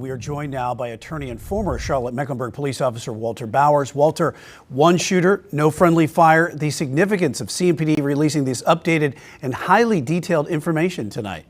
We are joined now by attorney and former Charlotte-Mecklenburg police officer Walter Bowers. Walter, one shooter, no friendly fire. The significance of CMPD releasing this updated and highly detailed information tonight.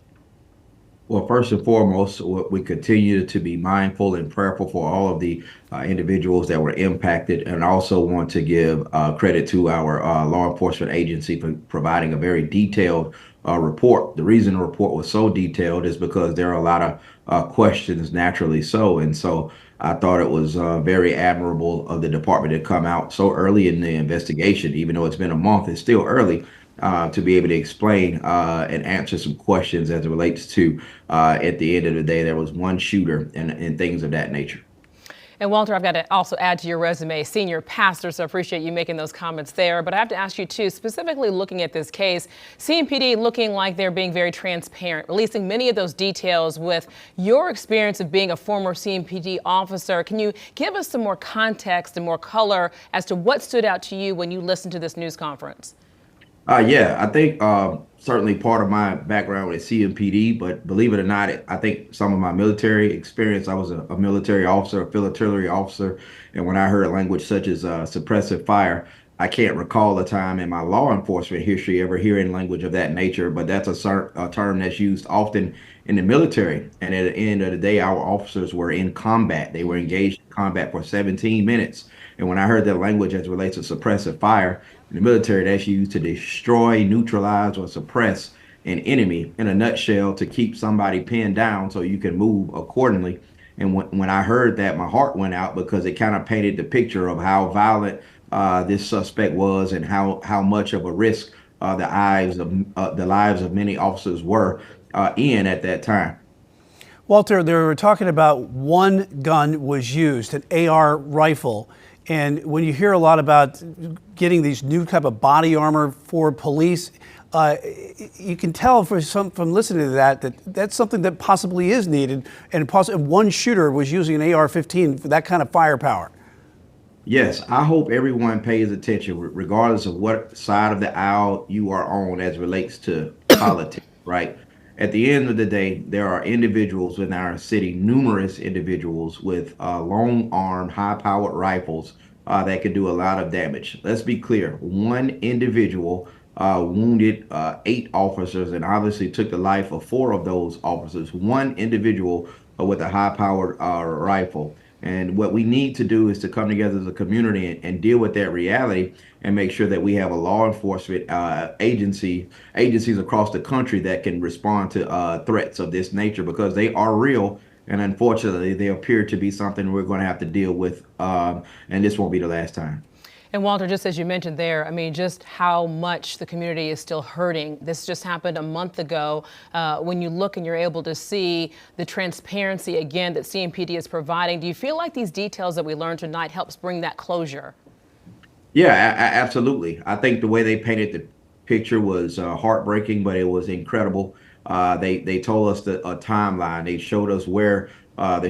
Well, first and foremost, we continue to be mindful and prayerful for all of the individuals that were impacted, and also want to give credit to our law enforcement agency for providing a very detailed report. The reason the report was so detailed is because there are a lot of questions, naturally so, and so I thought it was very admirable of the department to come out so early in the investigation. Even though it's been a month, it's still early. To be able to explain and answer some questions as it relates to, at the end of the day, there was one shooter and things of that nature. And Walter, I've got to also add to your resume, senior pastor, so I appreciate you making those comments there. But I have to ask you too, specifically looking at this case, CMPD looking like they're being very transparent, releasing many of those details. With your experience of being a former CMPD officer, can you give us some more context and more color as to what stood out to you when you listened to this news conference? Yeah, I think certainly part of my background is CMPD, but believe it or not, I think some of my military experience, I was a military officer, a field artillery officer, and when I heard language such as suppressive fire, I can't recall a time in my law enforcement history ever hearing language of that nature, but that's a term that's used often in the military. And at the end of the day, our officers were in combat. They were engaged in combat for 17 minutes. And when I heard that language as it relates to suppressive fire, in the military, that's used to destroy, neutralize, or suppress an enemy, in a nutshell, to keep somebody pinned down so you can move accordingly. And when I heard that, my heart went out, because it kind of painted the picture of how violent this suspect was, and how much of a risk the lives of many officers were in at that time. Walter, they were talking about one gun was used, an AR rifle. And when you hear a lot about getting these new type of body armor for police, you can tell from listening to that that's something that possibly is needed. And one shooter was using an AR-15 for that kind of firepower. Yes, I hope everyone pays attention, regardless of what side of the aisle you are on as it relates to politics, right? At the end of the day, there are individuals in our city, numerous individuals with long-arm, high-powered rifles that could do a lot of damage. Let's be clear. One individual wounded 8 officers, and obviously took the life of 4 of those officers. One individual with a high-powered rifle. And what we need to do is to come together as a community and deal with that reality, and make sure that we have a law enforcement agencies across the country that can respond to threats of this nature, because they are real. And unfortunately, they appear to be something we're going to have to deal with. And this won't be the last time. And Walter, just as you mentioned there, I mean, just how much the community is still hurting. This just happened a month ago. When you look and you're able to see the transparency again that CMPD is providing, do you feel like these details that we learned tonight helps bring that closure? Yeah, absolutely. I think the way they painted the picture was heartbreaking, but it was incredible. They told us a timeline. They showed us where how the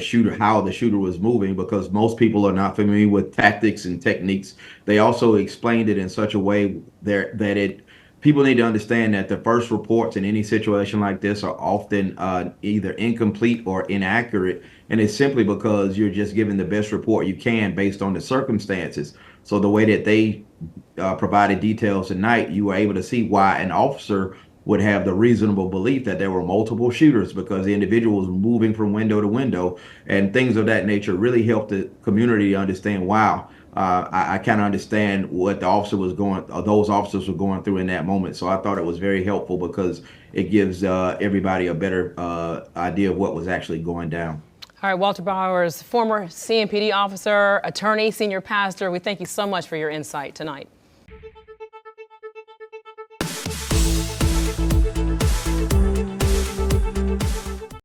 shooter was moving, because most people are not familiar with tactics and techniques. They also explained it in such a way that people need to understand that the first reports in any situation like this are often either incomplete or inaccurate, and it's simply because you're just giving the best report you can based on the circumstances. So the way that they provided details tonight, you were able to see why an officer would have the reasonable belief that there were multiple shooters, because the individual was moving from window to window, and things of that nature really helped the community understand, wow, I kind of understand what those officers were going through in that moment. So I thought it was very helpful, because it gives everybody a better idea of what was actually going down. All right, Walter Bowers, former CMPD officer, attorney, senior pastor, we thank you so much for your insight tonight.